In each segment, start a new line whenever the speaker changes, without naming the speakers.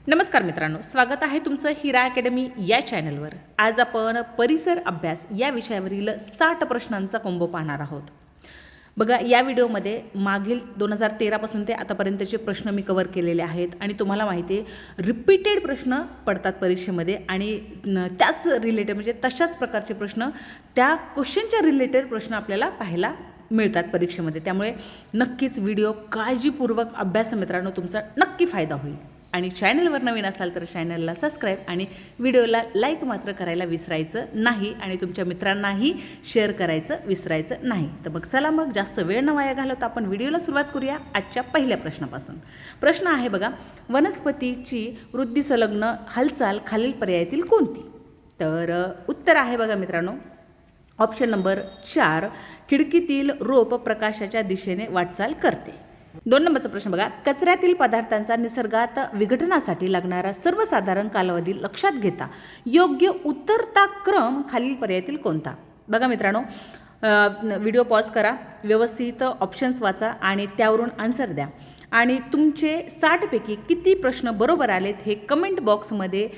नमस्कार मित्रांनो, स्वागत आहे तुमचं हिरा अकॅडमी या चॅनलवर। आज आपण परिसर अभ्यास या विषयावरील 60 प्रश्नांचा कोंबो पाहणार आहोत। बघा, या व्हिडिओमध्ये मागील 2013 पासून ते आतापर्यंतचे प्रश्न मी कव्हर केलेले आहेत आणि तुम्हाला माहिती आहे रिपीटेड प्रश्न पडतात परीक्षेमध्ये आणि त्याच रिलेटेड म्हणजे तशाच प्रकारचे प्रश्न त्या क्वेश्चनच्या रिलेटेड प्रश्न आपल्याला पाहायला मिळतात परीक्षेमध्ये। त्यामुळे नक्कीच व्हिडिओ काळजीपूर्वक अभ्यास मित्रांनो, तुमचा नक्की फायदा होईल। आणि चॅनलवर नवीन असाल तर चॅनलला सबस्क्राईब आणि व्हिडिओला लाईक मात्र करायला विसरायचं नाही आणि तुमच्या मित्रांनाही शेअर करायचं विसरायचं नाही। तर मग चला, मग जास्त वेळ न वाया घालवता आपण व्हिडिओला सुरुवात करूया आजच्या पहिल्या प्रश्नापासून। प्रश्न आहे बघा, वनस्पतीची वृद्धी संलग्न हालचाल खालील पर्यायातील कोणती? तर उत्तर आहे बघा मित्रांनो, ऑप्शन नंबर 4, खिडकीतील रोप प्रकाशाच्या दिशेने वाटचाल करते। 2 नंबरचा प्रश्न बघा, कचऱ्यातील पदार्थांचा निसर्गात विघटनासाठी लागणारा सर्वसाधारण कालावधी लक्षात घेता योग्य उतरता क्रम खालील पर्यायातील कोणता? बघा मित्रांनो, व्हिडिओ पॉज करा, व्यवस्थित ऑप्शन्स वाचा आणि त्यावरून आन्सर द्या आणि तुमचे 60 पैकी किती प्रश्न बरोबर आलेत हे कमेंट बॉक्समध्ये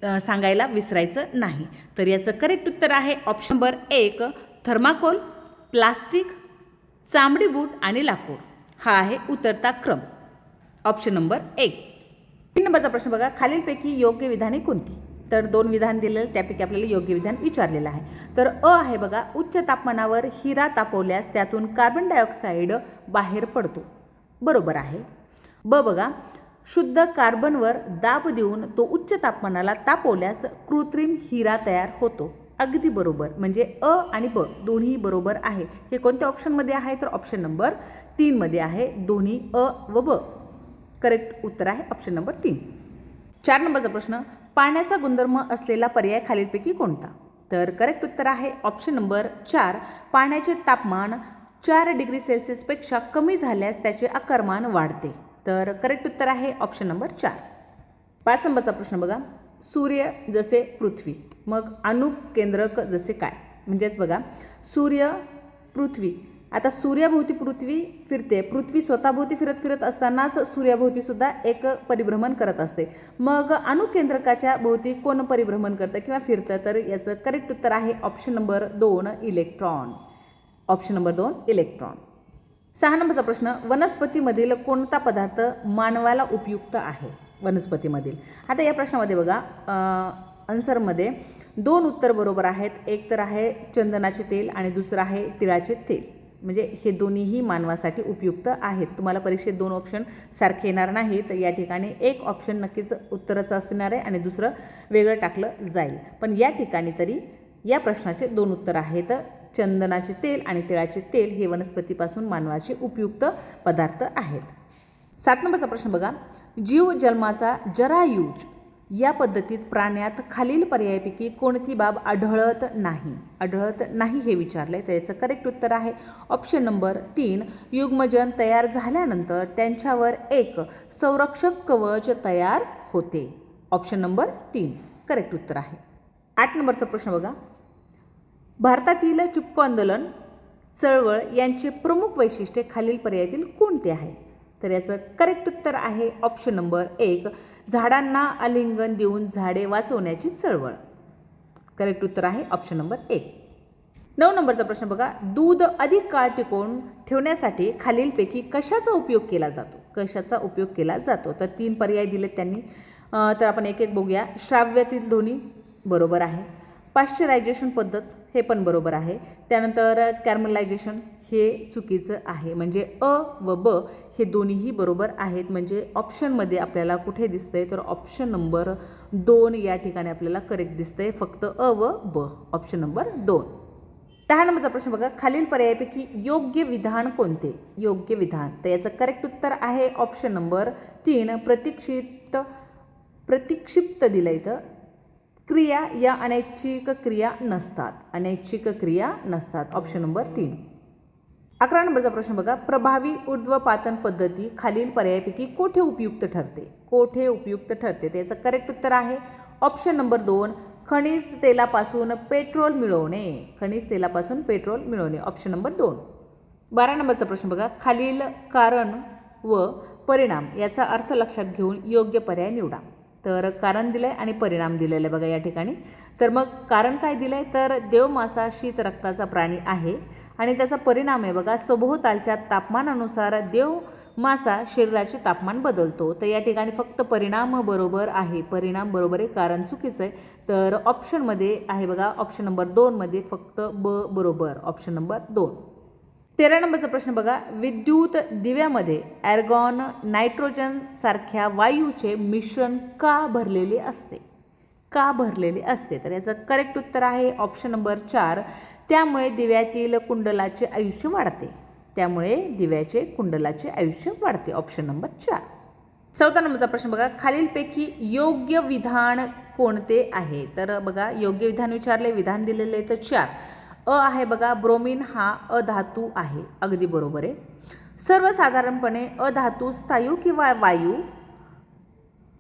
सांगायला विसरायचं नाही। तर याचं करेक्ट उत्तर आहे ऑप्शन नंबर 1, थर्माकोल, प्लास्टिक, चामडी बूट आणि लाकूड। हा आहे उतरता क्रम, ऑप्शन नंबर 1। 3 नंबरचा प्रश्न बघा, खालीलपैकी योग्य विधाने कोणती? तर 2 विधान दिलेलं, त्यापैकी आपल्याला योग्य विधान विचारलेलं आहे। तर अ आहे बघा, उच्च तापमानावर हिरा तापवल्यास त्यातून कार्बन डायऑक्साईड बाहेर पडतो, बरोबर आहे। ब बघा, शुद्ध कार्बनवर दाब देऊन तो उच्च तापमानाला तापवल्यास कृत्रिम हिरा तयार होतो, अगदी बरोबर। म्हणजे अ आणि ब दोन्ही बरोबर आहे। हे कोणत्या ऑप्शनमध्ये आहे? तर ऑप्शन नंबर 3 मध्ये आहे, दोन्ही अ व ब। करेक्ट उत्तर आहे ऑप्शन नंबर 3। 4 नंबरचा प्रश्न, पाण्याचा गुणधर्म असलेला पर्याय खालीलपैकी कोणता? तर करेक्ट उत्तर आहे ऑप्शन नंबर 4, पाण्याचे तापमान 4 डिग्री सेल्सिअसपेक्षा कमी झाल्यास त्याचे आकारमान वाढते। तर करेक्ट उत्तर आहे ऑप्शन नंबर 4। 5 नंबरचा प्रश्न बघा, सूर्य जसे पृथ्वी मग अनुकेंद्रक जसे काय? म्हणजेच बघा, सूर्य पृथ्वी, आता सूर्याभोवती पृथ्वी फिरते, पृथ्वी स्वतःभोवती फिरत असतानाच सूर्याभोवती सुद्धा एक परिभ्रमण करत असते। मग अनुकेंद्रकाच्या भोवती कोण परिभ्रमण करतं किंवा फिरतं? तर याचं करेक्ट उत्तर आहे option number 2, electron. Option number 2, electron. 6 नंबरचा प्रश्न, वनस्पतीमधील कोणता पदार्थ मानवाला उपयुक्त आहे? वनस्पतीमधील, आता या प्रश्नामध्ये बघा आन्सरमध्ये 2 उत्तर बरोबर आहेत। एक तर आहे चंदनाचे तेल आणि दुसरं आहे तिळाचे तेल। म्हणजे हे दोन्हीही मानवासाठी उपयुक्त आहेत। तुम्हाला परीक्षेत 2 ऑप्शन सारखे येणार नाही, तर या ठिकाणी एक ऑप्शन नक्कीच उत्तराचं असणार आहे आणि दुसरं वेगळं टाकलं जाईल। पण या ठिकाणी तरी या प्रश्नाचे 2 उत्तर आहेत, चंदनाचे तेल आणि तिळाचे तेल हे वनस्पतीपासून मानवाचे उपयुक्त पदार्थ आहेत। 7 नंबरचा प्रश्न बघा, जीव जन्माचा जरायुज या पद्धतीत प्राण्यात खालील पर्यायापैकी कोणती बाब आढळत नाही? आढळत नाही हे विचारले, तर याचं करेक्ट उत्तर आहे ऑप्शन नंबर 3, युग्मजन तयार झाल्यानंतर त्यांच्यावर एक संरक्षक कवच तयार होते। ऑप्शन नंबर 3 करेक्ट उत्तर आहे। 8 नंबरचा प्रश्न बघा, भारतातील चिपको आंदोलन चळवळ यांचे प्रमुख वैशिष्ट्य खालील पर्यायातील कोणते आहे? तर याचं करेक्ट उत्तर आहे ऑप्शन नंबर 1, झाडांना आलिंगन देऊन झाडे वाचवण्याची चळवळ। करेक्ट उत्तर आहे ऑप्शन नंबर 1। 9 नंबरचा प्रश्न बघा, दूध अधिक काळ टिकवून ठेवण्यासाठी खालीलपैकी कशाचा उपयोग केला जातो? कशाचा उपयोग केला जातो? तर 3 पर्याय दिलेत त्यांनी, तर आपण एक एक बघूया। श्राव्यातील ध्वनी बरोबर आहे, पाश्चरायझेशन पद्धत हे पण बरोबर आहे, त्यानंतर कॅरमलायझेशन हे चुकीचं आहे। म्हणजे अ व ब हे दोन्हीही बरोबर आहेत। म्हणजे ऑप्शनमध्ये आपल्याला कुठे दिसतंय? तर ऑप्शन नंबर 2 या ठिकाणी आपल्याला करेक्ट दिसतंय, फक्त अ व ब, ऑप्शन नंबर 2। 10 नंबरचा प्रश्न बघा, खालील पर्यायापैकी योग्य विधान कोणते? योग्य विधान, तर याचं करेक्ट उत्तर आहे ऑप्शन नंबर 3, प्रतिक्षिप्त दिलं इथं। क्रिया या अनैच्छिक क्रिया नसतात, अनैच्छिक क्रिया नसतात, ऑप्शन नंबर 3। 11 नंबरचा प्रश्न बघा, प्रभावी ऊर्ध्वपातन पद्धती खालील पर्यायापैकी कोठे उपयुक्त ठरते? कोठे उपयुक्त ठरते? त्याचं करेक्ट उत्तर आहे ऑप्शन नंबर 2, खनिज तेलापासून पेट्रोल मिळवणे। खनिज तेलापासून पेट्रोल मिळवणे, ऑप्शन नंबर 2। 12 नंबरचा प्रश्न बघा, खालील कारण व परिणाम याचा अर्थ लक्षात घेऊन योग्य पर्याय निवडा। तर कारण दिलं आहे आणि परिणाम दिलेला आहे बघा या ठिकाणी. तर मग कारण काय दिलं आहे, तर देवमासा शीत रक्ताचा प्राणी आहे आणि त्याचा परिणाम आहे बघा, सभोवतालच्या तापमानानुसार देवमासा शरीराचे तापमान बदलतो. तर या ठिकाणी फक्त परिणाम बरोबर आहे, परिणाम बरोबर आहे, कारण चुकीचं आहे. तर ऑप्शनमध्ये आहे बघा, ऑप्शन नंबर 2 मध्ये फक्त बरोबर, ऑप्शन नंबर 2. 13 नंबरचा प्रश्न बघा, विद्युत दिव्यामध्ये ॲर्गॉन नायट्रोजन सारख्या वायूचे मिश्रण का भरलेले असते, का भरलेले असते? तर याचं करेक्ट उत्तर आहे ऑप्शन नंबर 4, त्यामुळे दिव्यातील कुंडलाचे आयुष्य वाढते, त्यामुळे दिव्याचे कुंडलाचे आयुष्य वाढते, ऑप्शन नंबर 4. 14 नंबरचा प्रश्न बघा, खालीलपैकी योग्य विधान कोणते आहे? तर बघा योग्य विधान विचारले, विधान दिलेले तर 4. आहे बघा, ब्रोमीन हा अधातू आहे, अगदी बरोबर आहे. सर्वसाधारणपणे अधातू स्थायू किंवा वायू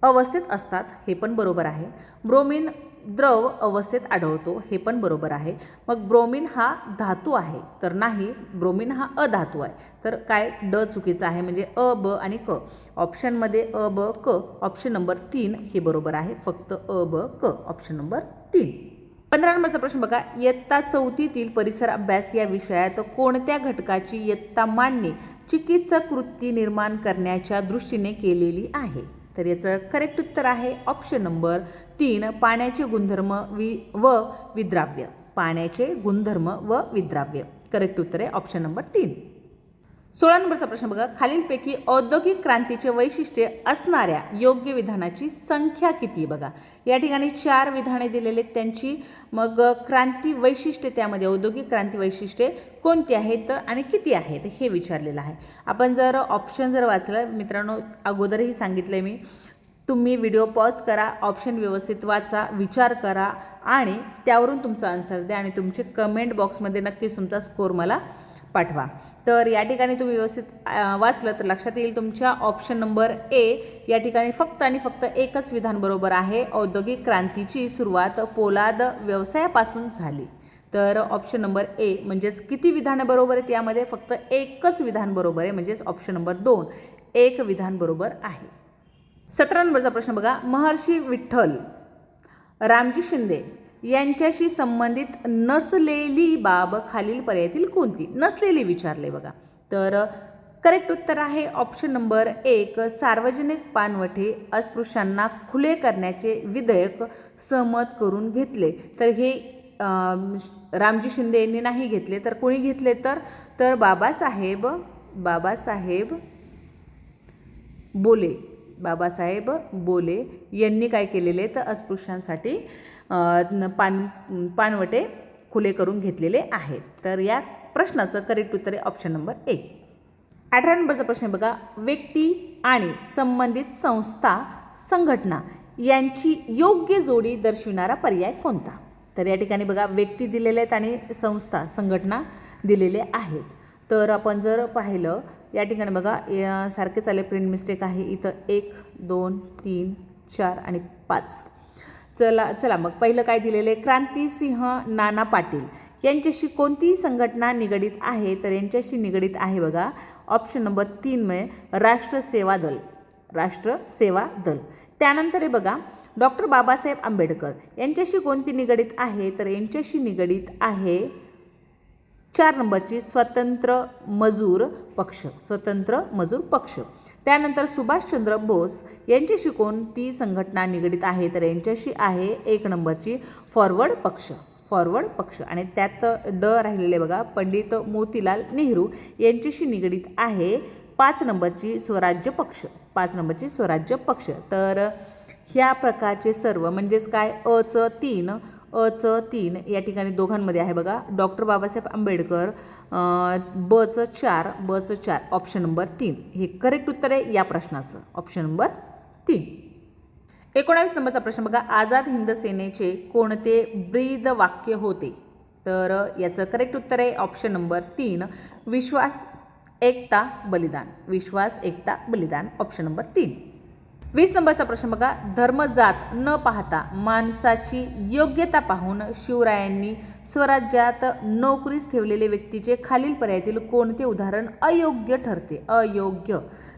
अवस्थेत असतात, हे पण बरोबर आहे. ब्रोमीन द्रव अवस्थेत आढळतो, हे पण बरोबर आहे. मग ब्रोमीन हा धातू आहे तर नाही, ब्रोमीन हा अधातू आहे. तर काय ड चुकीचं आहे, म्हणजे अ, ब आणि क. ऑप्शनमध्ये अ, ब, क, ऑप्शन नंबर 3 हे बरोबर आहे, फक्त अ, ब, क, ऑप्शन नंबर 3. 15 नंबरचा प्रश्न बघा, इयत्ता 4थीतील परिसर अभ्यास या विषयात कोणत्या घटकाची इयत्ता मांडणी चिकित्सक वृत्ती निर्माण करण्याच्या दृष्टीने केलेली आहे? तर याचं करेक्ट उत्तर आहे ऑप्शन नंबर 3, पाण्याचे गुणधर्म व विद्राव्य, पाण्याचे गुणधर्म व विद्राव्य. करेक्ट उत्तर आहे ऑप्शन नंबर 3. 16 नंबरचा प्रश्न बघा, खालीलपैकी औद्योगिक क्रांतीचे वैशिष्ट्ये असणाऱ्या योग्य विधानाची संख्या किती? बघा या ठिकाणी 4 विधाने दिलेले आहेत त्यांची. मग क्रांती वैशिष्ट्ये, त्यामध्ये औद्योगिक क्रांती वैशिष्ट्ये कोणती आहेत आणि किती आहेत हे विचारलेलं आहे. आपण जर ऑप्शन जर वाचलं, मित्रांनो अगोदरही सांगितलं आहे मी, तुम्ही व्हिडिओ पॉज करा, ऑप्शन व्यवस्थित वाचा, विचार करा आणि त्यावरून तुमचा आन्सर द्या आणि तुमचे कमेंट बॉक्समध्ये नक्कीच तुमचा स्कोर मला पाठवा. तर या ठिकाणी तुम्ही व्यवस्थित वाचलं तर लक्षात येईल तुमच्या ऑप्शन नंबर ए या ठिकाणी फक्त आणि फक्त एकच विधान बरोबर आहे. औद्योगिक क्रांतीची सुरुवात पोलाद व्यवसायापासून झाली. तर ऑप्शन नंबर ए म्हणजेच किती विधानं बरोबर आहेत यामध्ये? फक्त एकच विधान बरोबर आहे, म्हणजेच ऑप्शन नंबर 2 एक विधान बरोबर आहे. 17 नंबरचा प्रश्न बघा, महर्षी विठ्ठल रामजी शिंदे यांच्याशी संबंधित नसलेली बाब खालील पर्यायातील कोणती? नसलेली विचारले बघा. तर करेक्ट उत्तर आहे ऑप्शन नंबर 1, सार्वजनिक पाणवठे अस्पृश्यांना खुले करण्याचे विधेयक सहमत करून घेतले. तर हे रामजी शिंदे यांनी नाही घेतले, तर कोणी घेतले? तर बाबासाहेब बोले यांनी काय केलेले? तर अस्पृश्यांसाठी पाणवटे खुले करून घेतलेले आहेत. तर या प्रश्नाचं करेक्ट उत्तर आहे ऑप्शन नंबर 1. 18 नंबरचा प्रश्न बघा, व्यक्ती आणि संबंधित संस्था संघटना यांची योग्य जोडी दर्शविणारा पर्याय कोणता? तर या ठिकाणी बघा व्यक्ती दिलेले आहेत आणि संस्था संघटना दिलेले आहेत. तर आपण जर पाहिलं या ठिकाणी बघा सारखेच आले, प्रिंट मिस्टेक आहे इथं. 1, 2, 3, 4 आणि 5. चला मग पहिलं काय दिलेलं आहे? क्रांतिसिंह नाना पाटील यांच्याशी कोणती संघटना निगडीत आहे? तर यांच्याशी निगडीत आहे बघा ऑप्शन नंबर 3 मध्ये राष्ट्रसेवा दल. त्यानंतर आहे बघा डॉक्टर बाबासाहेब आंबेडकर यांच्याशी कोणती निगडीत आहे? तर यांच्याशी निगडीत आहे 4 नंबरची स्वतंत्र मजूर पक्ष. त्यानंतर सुभाषचंद्र बोस यांच्याशी कोणती संघटना निगडीत आहे? तर यांच्याशी आहे 1 नंबरची फॉरवर्ड पक्ष. आणि त्यात ड राहिलेले बघा पंडित मोतीलाल नेहरू यांच्याशी निगडीत आहे 5 नंबरची स्वराज्य पक्ष. तर ह्या प्रकारचे सर्व म्हणजेच काय अचं 3 या ठिकाणी दोघांमध्ये आहे बघा डॉक्टर बाबासाहेब आंबेडकर, बचं 4 ऑप्शन नंबर 3 हे करेक्ट उत्तर आहे या प्रश्नाचं, ऑप्शन नंबर 3. 19 नंबरचा प्रश्न बघा, आझाद हिंद सेनेचे कोणते ब्रीद वाक्य होते? तर याचं करेक्ट उत्तर आहे ऑप्शन नंबर 3, विश्वास एकता बलिदान, ऑप्शन नंबर 3. 20 नंबरचा प्रश्न बघा, धर्म जात न पाहता माणसाची योग्यता पाहून शिवरायांनी स्वराज्यात नोकरीस ठेवलेले व्यक्तीचे खालील पर्यायातील कोणते उदाहरण अयोग्य ठरते?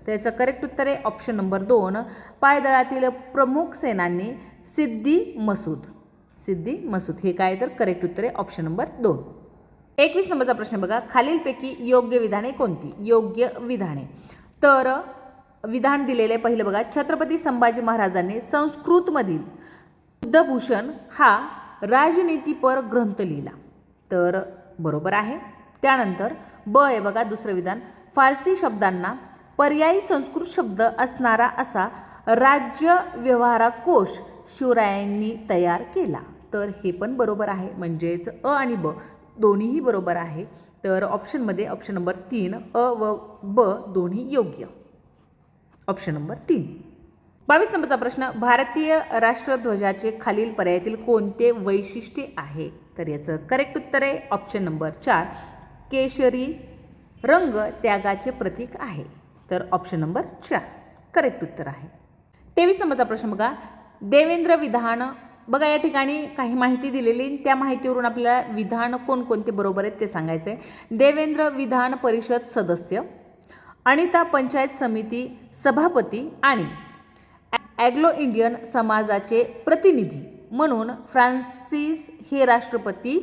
तर याचं करेक्ट उत्तर आहे ऑप्शन नंबर 2, पायदळातील प्रमुख सेनानी सिद्दी मसूद. सिद्दी मसूद हे काय तर करेक्ट उत्तर आहे ऑप्शन नंबर 2. 21 नंबरचा प्रश्न बघा, खालीलपैकी योग्य विधाने कोणती? योग्य विधाने. तर विधान दिलेले पहिलं बघा, छत्रपती संभाजी महाराजांनी संस्कृतमधील बुद्धभूषण हा राजनीतीपर ग्रंथ लिहिला. तर बरोबर आहे. त्यानंतर ब आहे बघा दुसरं विधान, फारसी शब्दांना पर्यायी संस्कृत शब्द असणारा असा राज्य व्यवहारकोश शिवरायांनी तयार केला. तर हे पण बरोबर आहे, म्हणजेच अ आणि ब दोन्हीही बरोबर आहे. तर ऑप्शनमध्ये ऑप्शन नंबर 3 अ व ब दोन्ही योग्य. Option number 3. 22 नंबरचा प्रश्न, भारतीय राष्ट्रध्वजाचे खालील पर्यायातील कोणते वैशिष्ट्य आहे? तर याचं करेक्ट उत्तर आहे ऑप्शन नंबर 4, केशरी रंग त्यागाचे प्रतीक आहे. तर ऑप्शन नंबर 4 करेक्ट उत्तर आहे. 23 नंबरचा प्रश्न बघा, देवेंद्र विधान. बघा या ठिकाणी काही माहिती दिलेली, त्या माहितीवरून आपल्याला विधान कोणकोणते बरोबर आहेत ते सांगायचं आहे. देवेंद्र विधान परिषद सदस्य, अनिता पंचायत समिती सभापती आणि ॲग्लो इंडियन समाजाचे प्रतिनिधी म्हणून फ्रान्सिस हे राष्ट्रपती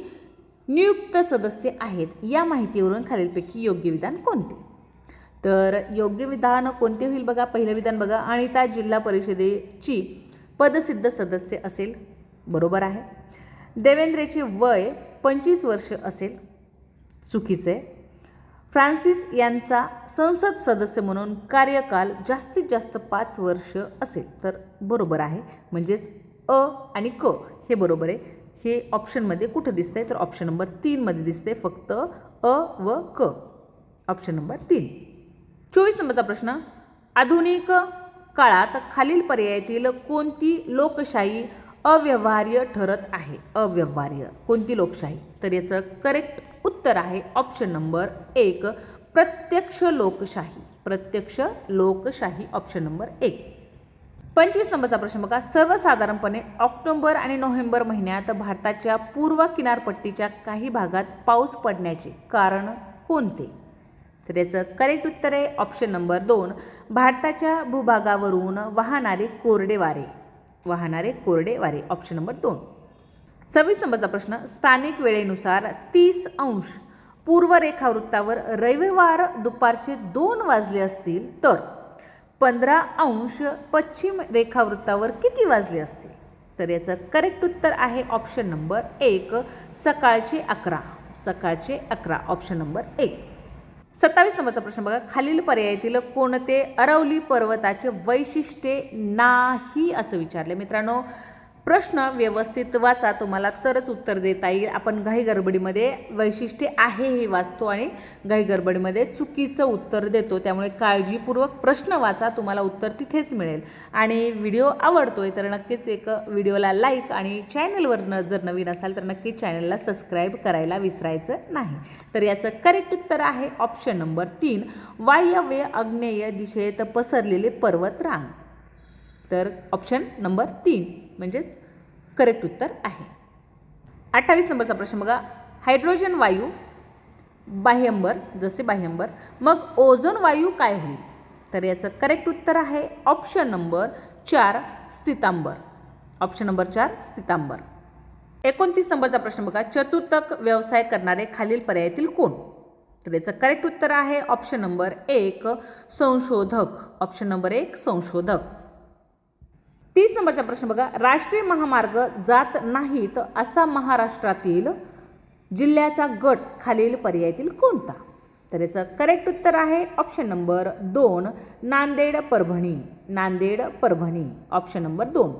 नियुक्त सदस्य आहेत. या माहितीवरून खालीलपैकी योग्य विधान कोणते? तर योग्य विधान कोणते होईल बघा, पहिलं विधान बघा, अनिता जिल्हा परिषदेची पदसिद्ध सदस्य असेल. बरोबर आहे. देवेंद्रचे वय 25 वर्ष असेल. चुकीचे. फ्रान्सिस यांचा संसद सदस्य म्हणून कार्यकाल जास्तीत जास्त 5 वर्ष असेल. तर बरोबर आहे, म्हणजेच अ आणि क हे बरोबर आहे. हे ऑप्शनमध्ये कुठं दिसतंय? तर ऑप्शन नंबर 3 मध्ये दिसते फक्त अ व क. Option number 3. 24 नंबरचा प्रश्न, आधुनिक काळात खालील पर्यायातील कोणती लोकशाही अव्यवहार्य ठरत आहे? अव्यवहार्य कोणती लोकशाही? तर याचं करेक्ट उत्तर आहे ऑप्शन नंबर 1, प्रत्यक्ष लोकशाही. प्रत्यक्ष लोकशाही ऑप्शन नंबर 1. 25 नंबरचा प्रश्न बघा, सर्वसाधारणपणे ऑक्टोबर आणि नोव्हेंबर महिन्यात भारताच्या पूर्व किनारपट्टीच्या काही भागात पाऊस पडण्याचे कारण कोणते? तर याचं करेक्ट उत्तर आहे ऑप्शन नंबर 2, भारताच्या भूभागावरून वाहणारे कोरडे वारे. वाहणारे कोरडे वारे ऑप्शन नंबर 2. 26 नंबरचा प्रश्न, स्थानिक वेळेनुसार 30 अंश पूर्व रेखावृत्तावर रविवार दुपारचे 2 वाजले असतील तर 15 अंश पश्चिम रेखावृत्तावर किती वाजले असतील? तर याचं करेक्ट उत्तर आहे ऑप्शन नंबर 1, सकाळचे 11. सकाळचे 11 ऑप्शन नंबर 1. 27 नंबरचा प्रश्न बघा, खालील पर्यायातील कोणते अरवली पर्वताचे वैशिष्ट्ये नाही असं विचारले. मित्रांनो प्रश्न व्यवस्थित वाचा, तुम्हाला तरच उत्तर देता येईल. आपण घाई गडबडीमध्ये वैशिष्ट्ये आहे हे वाचतो आणि घाई गडबडीमध्ये चुकीचं उत्तर देतो. त्यामुळे काळजीपूर्वक प्रश्न वाचा, तुम्हाला उत्तर तिथेच मिळेल. आणि व्हिडिओ आवडतोय तर नक्कीच एक व्हिडिओला लाईक आणि चॅनलवर जर नवीन असाल तर नक्कीच चॅनलला सबस्क्राईब करायला विसरायचं नाही. तर याचं करेक्ट उत्तर आहे ऑप्शन नंबर 3, वायव्य आग्नेय दिशेत पसरलेले पर्वत रांग. तर ऑप्शन नंबर 3 म्हणजेच करेक्ट उत्तर आहे. 28 नंबरचा प्रश्न बघा, हायड्रोजन वायू बाह्यंबर, जसे बाह्यंबर, मग ओझोन वायू काय होईल? तर याचं करेक्ट उत्तर आहे ऑप्शन नंबर 4, स्थितांबर. ऑप्शन नंबर 4 स्थितांबर. 29 नंबरचा प्रश्न बघा, चतुर्थक व्यवसाय करणारे खालील पर्यायातील कोण? तर याचं करेक्ट उत्तर आहे ऑप्शन नंबर 1, संशोधक. ऑप्शन नंबर 1 संशोधक. 30 नंबरचा प्रश्न बघा, राष्ट्रीय महामार्ग जात नाहीत असा महाराष्ट्रातील जिल्ह्याचा गट खालील पर्यायातील कोणता? तर याचं करेक्ट उत्तर आहे option number 2, Nanded Parbhani. Nanded Parbhani option number 2.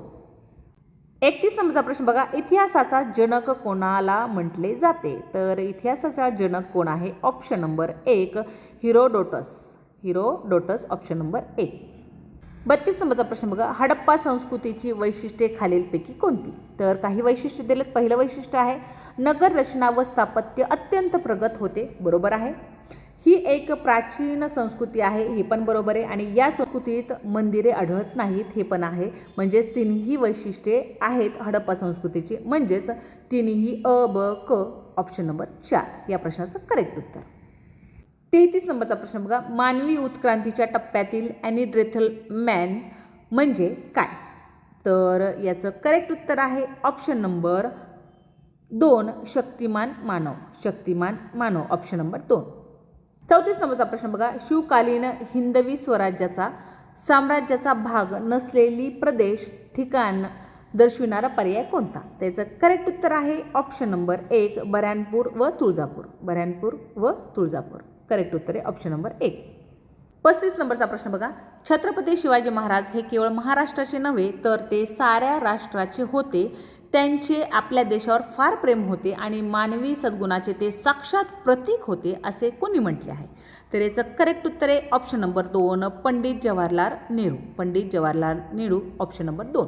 31 नंबरचा प्रश्न बघा, इतिहासाचा जनक कोणाला म्हटले जाते? तर इतिहासाचा जनक कोण आहे? Option number 1, Herodotus. Herodotus option number 1. 32 नंबरचा प्रश्न बघा, हडप्पा संस्कृतीची वैशिष्ट्ये खालीलपैकी कोणती? तर काही वैशिष्ट्य दिलेत. पहिलं वैशिष्ट्य आहे नगर रचना व स्थापत्य अत्यंत प्रगत होते. बरोबर आहे. ही एक प्राचीन संस्कृती आहे, हे पण बरोबर आहे. आणि या संस्कृतीत मंदिरे आढळत नाहीत, हे पण आहे. म्हणजेच तिन्ही वैशिष्ट्ये आहेत हडप्पा संस्कृतीची, म्हणजेच तिन्ही अ ब क ऑप्शन नंबर 4 या प्रश्नाचं करेक्ट उत्तर. 33 नंबरचा प्रश्न बघा, मानवी उत्क्रांतीच्या टप्प्यातील ॲनिड्रेथल मॅन म्हणजे काय? तर याचं करेक्ट उत्तर आहे ऑप्शन नंबर 2 शक्तिमान मानव. शक्तिमान मानव ऑप्शन नंबर 2. 34 नंबरचा प्रश्न बघा, शिवकालीन हिंदवी स्वराज्याचा साम्राज्याचा भाग नसलेली प्रदेश ठिकाण दर्शविणारा पर्याय कोणता? त्याचं करेक्ट उत्तर आहे ऑप्शन नंबर 1 बऱ्हाणपूर व तुळजापूर. बऱ्हाणपूर व तुळजापूर करेक्ट उत्तर आहे ऑप्शन नंबर 1. 35 नंबरचा प्रश्न बघा, छत्रपती शिवाजी महाराज हे केवळ महाराष्ट्राचे नव्हे तर ते साऱ्या राष्ट्राचे होते. त्यांचे आपल्या देशावर फार प्रेम होते आणि मानवी सद्गुणाचे ते साक्षात प्रतीक होते असे कोणी म्हटले आहे? तर याचं करेक्ट उत्तर आहे option number 2 Pandit Jawaharlal Nehru. Pandit Jawaharlal Nehru option number 2.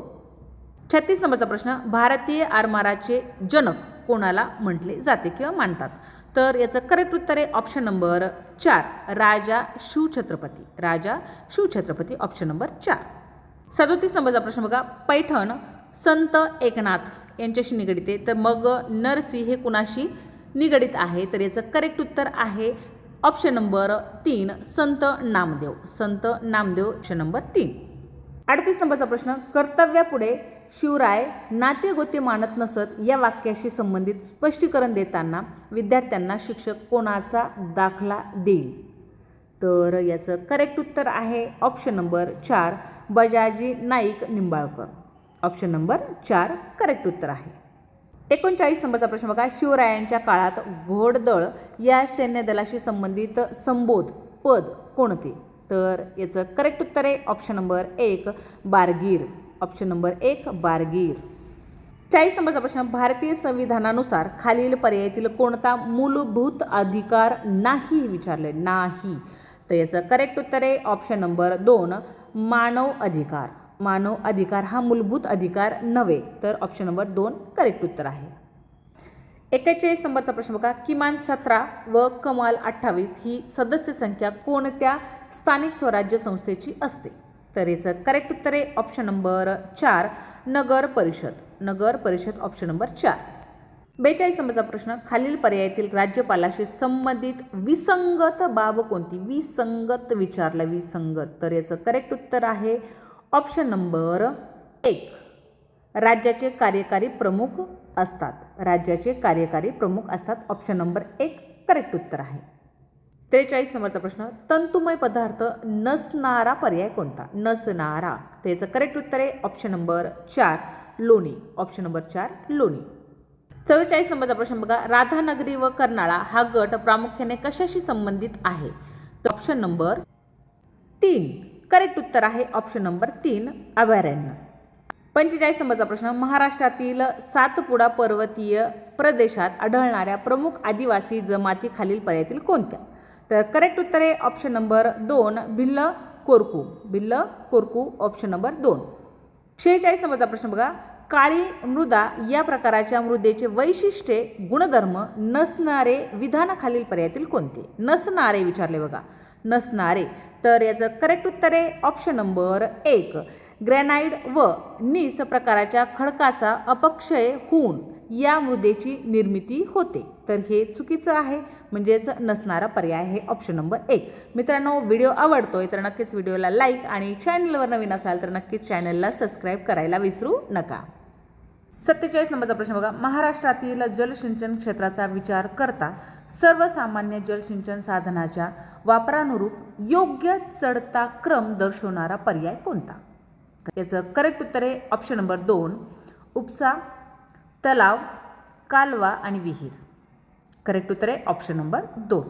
36 नंबरचा प्रश्न, भारतीय आरमाराचे जनक कोणाला म्हटले जाते किंवा मानतात? तर याचं करेक्ट उत्तर आहे ऑप्शन नंबर 4 राजा शिवछत्रपती. राजा शिवछत्रपती ऑप्शन नंबर 4. 37 नंबरचा प्रश्न बघा, पैठण संत एकनाथ यांच्याशी निगडित आहे, तर मग नरसी हे कुणाशी निगडित आहे? तर याचं करेक्ट उत्तर आहे ऑप्शन नंबर 3 संत नामदेव. संत नामदेव ऑप्शन नंबर 3. 38 नंबरचा प्रश्न, कर्तव्यापुढे शिवराय नाते गोते मानत नसत या वाक्याशी संबंधित स्पष्टीकरण देताना विद्यार्थ्यांना शिक्षक कोणाचा दाखला देईल? तर याचं करेक्ट उत्तर आहे option number 4 Bajaji Naik Nimbalkar. Option number 4 correct उत्तर आहे. 39 नंबरचा प्रश्न बघा, शिवरायांच्या काळात घोडदळ या सैन्यदलाशी संबंधित संबोध पद कोणते? तर याचं करेक्ट उत्तर आहे ऑप्शन नंबर 1 बारगीर. ऑप्शन नंबर 1 बारगीर. 40 नंबरचा प्रश्न, भारतीय संविधानानुसार खालील पर्यायातील कोणता मूलभूत अधिकार नाही विचारले? नाही. तर याचं करेक्ट उत्तर आहे ऑप्शन नंबर 2 मानव अधिकार. मानव अधिकार हा मूलभूत अधिकार नव्हे, तर ऑप्शन नंबर 2 करेक्ट उत्तर आहे. 41 नंबरचा प्रश्न बघा, किमान 17 व कमाल 28 ही सदस्य संख्या कोणत्या स्थानिक स्वराज्य संस्थेची असते? तर याचं करेक्ट उत्तर आहे ऑप्शन नंबर 4 नगर परिषद. नगर परिषद ऑप्शन नंबर 4. 42 नंबरचा प्रश्न, खालील पर्यायातील राज्यपालाशी संबंधित विसंगत बाब कोणती? विसंगत विचारलं, विसंगत. तर याचं करेक्ट उत्तर आहे ऑप्शन नंबर 1 राज्याचे कार्यकारी प्रमुख असतात. राज्याचे कार्यकारी प्रमुख असतात ऑप्शन नंबर 1 करेक्ट उत्तर आहे. 43 नंबरचा प्रश्न, तंतुमय पदार्थ नसणारा पर्याय कोणता? नसणारा. त्याचं करेक्ट उत्तर आहे ऑप्शन नंबर 4 लोणी. ऑप्शन नंबर 4 लोणी. 44 नंबरचा प्रश्न बघा, राधानगरी व कर्नाळा हा गट प्रामुख्याने कशाशी संबंधित आहे? तर ऑप्शन नंबर 3 करेक्ट उत्तर आहे ऑप्शन नंबर 3 अभयारण्य. 45 नंबरचा प्रश्न, महाराष्ट्रातील सातपुडा पर्वतीय प्रदेशात आढळणाऱ्या प्रमुख आदिवासी जमाती खालील पर्यायातील कोणत्या? तर करेक्ट उत्तर आहे option number 2 Bhil Korku. Bhil Korku option number 2. 46 नंबरचा प्रश्न बघा, काळी मृदा या प्रकाराच्या मृदेचे वैशिष्ट्ये गुणधर्म नसणारे विधान खालील पर्यायातील कोणते? नसणारे विचारले बघा, नसणारे. तर याचं करेक्ट उत्तर आहे ऑप्शन नंबर 1 ग्रॅनाइड व नीस प्रकाराच्या खडकाचा अपक्षय होऊन या मृदेची निर्मिती होते. तर हे चुकीचं आहे, म्हणजेच नसणारा पर्याय आहे ऑप्शन नंबर 1. मित्रांनो, व्हिडिओ आवडतोय तर नक्कीच व्हिडिओला लाईक आणि चॅनलवर नवीन असाल तर नक्कीच चॅनलला सबस्क्राईब करायला विसरू नका. 47 नंबरचा प्रश्न बघा, महाराष्ट्रातील जलसिंचन क्षेत्राचा विचार करता सर्वसामान्य जलसिंचन साधनाच्या वापरानुरूप योग्य चढता क्रम दर्शवणारा पर्याय कोणता? याचं करेक्ट उत्तर आहे ऑप्शन नंबर 2 उपसा, तलाव, कालवा आणि विहीर. करेक्ट उत्तर आहे ऑप्शन नंबर 2.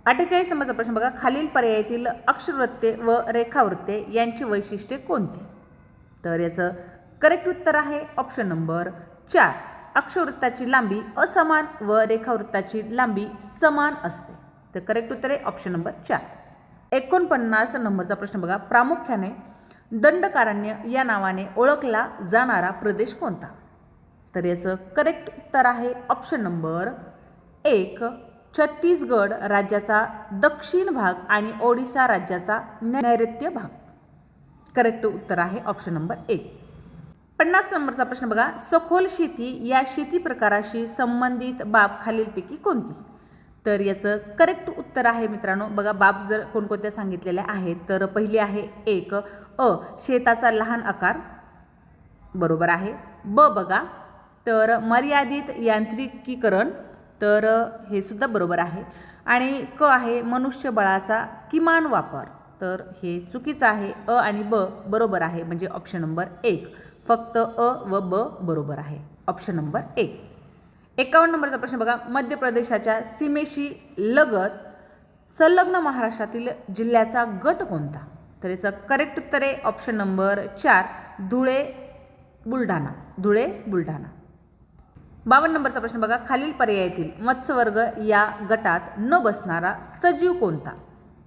48 नंबरचा प्रश्न बघा, खालील पर्यायातील अक्षरवृत्ते व रेखावृत्ते यांची वैशिष्ट्ये कोणती? तर याचं करेक्ट उत्तर आहे ऑप्शन नंबर 4 अक्षरवृत्ताची लांबी असमान व रेखावृत्ताची लांबी समान असते. तर करेक्ट उत्तर आहे ऑप्शन नंबर 4. 49 नंबरचा प्रश्न बघा, प्रामुख्याने दंडकारण्य या नावाने ओळखला जाणारा प्रदेश कोणता? तर याचं करेक्ट उत्तर आहे ऑप्शन नंबर 1 छत्तीसगड राज्याचा दक्षिण भाग आणि ओडिशा राज्याचा नैऋत्य भाग. करेक्ट उत्तर आहे ऑप्शन नंबर 1. 50 नंबरचा प्रश्न बघा, सखोल शेती या शेती प्रकाराशी संबंधित बाब खालीलपैकी कोणती? तर याचं करेक्ट उत्तर आहे मित्रांनो, बघा बाब जर कोणकोणत्या सांगितलेल्या आहेत तर पहिली आहे 1 शेताचा लहान आकार, बरोबर आहे. बघा तर मर्यादित यांत्रिकीकरण, तर हे सुद्धा बरोबर आहे. आणि क आहे मनुष्यबळाचा किमान वापर, तर हे चुकीचं आहे. आणि बरोबर आहे, म्हणजे ऑप्शन नंबर 1 फक्त व बरोबर आहे, ऑप्शन नंबर 1. 51 नंबरचा प्रश्न बघा, मध्य प्रदेशाच्या सीमेशी लगत संलग्न महाराष्ट्रातील जिल्ह्याचा गट कोणता? तर याचं करेक्ट उत्तर आहे ऑप्शन नंबर 4 धुळे बुलढाणा. 52 नंबरचा प्रश्न बघा, खालील पर्यायातील मत्स्यवर्ग या गटात न बसणारा सजीव कोणता?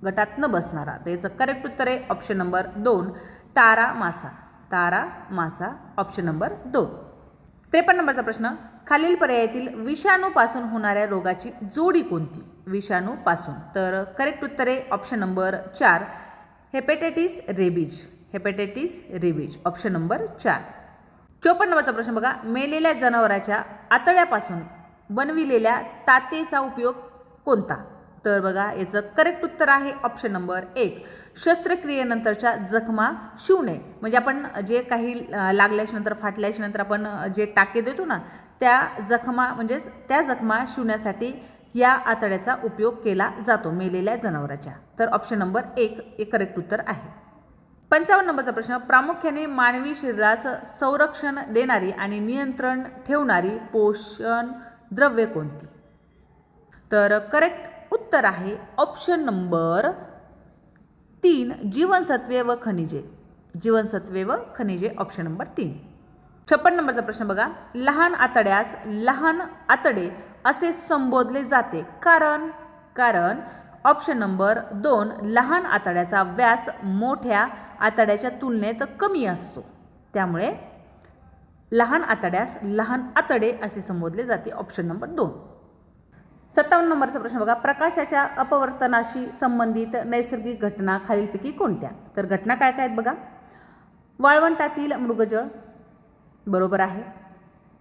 गटात न बसणारा, तर याचं करेक्ट उत्तर आहे ऑप्शन नंबर 2 तारा मासा, ऑप्शन नंबर 2. 53 नंबरचा प्रश्न, खालील पर्यायातील विषाणूपासून होणाऱ्या रोगाची जोडी कोणती? विषाणूपासून, तर करेक्ट उत्तर आहे option number 4 hepatitis rabies, option number 4. 54 नंबरचा प्रश्न बघा, मेलेल्या जनावराच्या आतड्यापासून बनविलेल्या तातेचा उपयोग कोणता? तर बघा याचं करेक्ट उत्तर आहे ऑप्शन नंबर 1 शस्त्रक्रियेनंतरच्या जखमा शिवणे, म्हणजे आपण जे काही लागल्याच्यानंतर फाटल्याच्यानंतर आपण जे टाके देतो ना, त्या जखमा म्हणजेच त्या जखमा शिवण्यासाठी या आतड्याचा उपयोग केला जातो मेलेल्या जनावराच्या, तर ऑप्शन नंबर 1 हे करेक्ट उत्तर आहे. 55 नंबरचा प्रश्न, प्रामुख्याने मानवी शरीरास संरक्षण देणारी आणि नियंत्रण ठेवणारी पोषण द्रव्ये कोणती? तर करेक्ट उत्तर आहे ऑप्शन नंबर 3 जीवनसत्वे व खनिजे, ऑप्शन नंबर 3. 56 नंबरचा प्रश्न बघा, लहान आतड्यास लहान आतडे असे संबोधले जाते कारण ऑप्शन नंबर 2 लहान आतड्याचा व्यास मोठ्या आतड्याच्या तुलनेत कमी असतो, त्यामुळे लहान आतड्यास लहान आतडे असे संबोधले जाते, ऑप्शन नंबर 2. 57 नंबरचा प्रश्न बघा, प्रकाशाच्या अपवर्तनाशी संबंधित नैसर्गिक घटना खालीलपैकी कोणत्या? तर घटना काय काय आहेत बघा, वाळवंटातील मृगजळ, बरोबर आहे.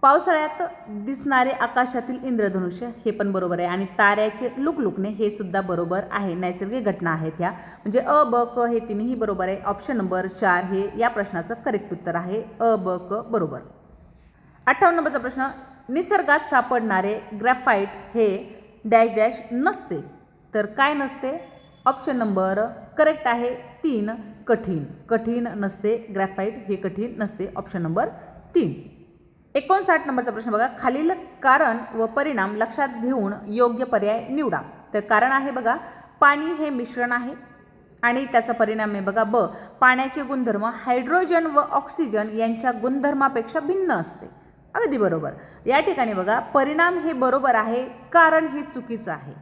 पावसाळ्यात दिसणारे आकाशातील इंद्रधनुष्य, हे पण बरोबर आहे. आणि ताऱ्याचे लुकलुकणे, हे सुद्धा बरोबर आहे. नैसर्गिक घटना आहेत ह्या, म्हणजे ब क हे तिन्ही बरोबर आहे. ऑप्शन नंबर 4 हे या प्रश्नाचं करेक्ट उत्तर आहे, ब क बरोबर. 58 नंबरचा प्रश्न, निसर्गात सापडणारे ग्रॅफाइट हे डॅश डॅश नसते, तर काय नसते? ऑप्शन नंबर करेक्ट आहे 3 कठीण नसते, ग्रॅफाइट हे कठीण नसते, ऑप्शन नंबर 3. 59 नंबरचा प्रश्न बघा, खालील कारण व परिणाम लक्षात घेऊन योग्य पर्याय निवडा. तर कारण आहे बघा, पाणी हे मिश्रण आहे आणि त्याचा परिणाम आहे बघा पाण्याचे गुणधर्म हायड्रोजन व ऑक्सिजन यांच्या गुणधर्मापेक्षा भिन्न असते, अगदी बरोबर. या ठिकाणी बघा परिणाम हे बरोबर आहे, कारण हे चुकीचं आहे.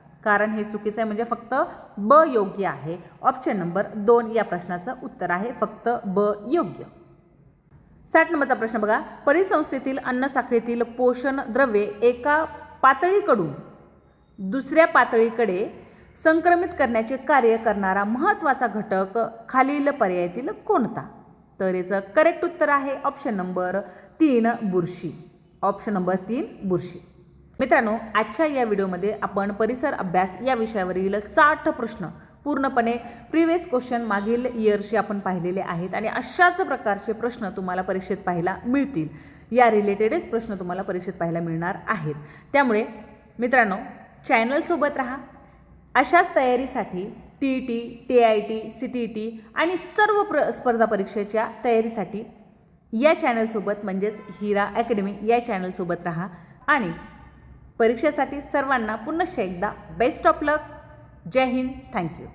म्हणजे फक्त ब योग्य आहे, ऑप्शन नंबर 2 या प्रश्नाचं उत्तर आहे फक्त ब योग्य. 60 नंबरचा प्रश्न बघा, परिसंस्थेतील अन्नसाखळीतील पोषण द्रव्ये एका पातळीकडून दुसऱ्या पातळीकडे संक्रमित करण्याचे कार्य करणारा महत्त्वाचा घटक खालील पर्यायातील कोणता? तर याचं करेक्ट उत्तर आहे ऑप्शन नंबर 3 बुरशी, ऑप्शन नंबर 3 बुरशी. मित्रांनो, आजच्या या व्हिडिओमध्ये आपण परिसर अभ्यास या विषयावरील 60 प्रश्न पूर्णपणे प्रिव्हियस क्वेश्चन मागील इयरशी आपण पाहिलेले आहेत आणि अशाच प्रकारचे प्रश्न तुम्हाला परीक्षेत पाहायला मिळतील. या रिलेटेडच प्रश्न तुम्हाला परीक्षेत पाहायला मिळणार आहेत. त्यामुळे मित्रांनो, चॅनलसोबत राहा. अशाच तयारीसाठी TET, TIT, CTET आणि सर्व स्पर्धा परीक्षेच्या तयारीसाठी या चॅनलसोबत म्हणजेच हिरा अकॅडमी या चॅनलसोबत राहा. आणि परीक्षेसाठी सर्वांना पुन्हा एकदा बेस्ट ऑफ लक. जय हिंद. थँक्यू.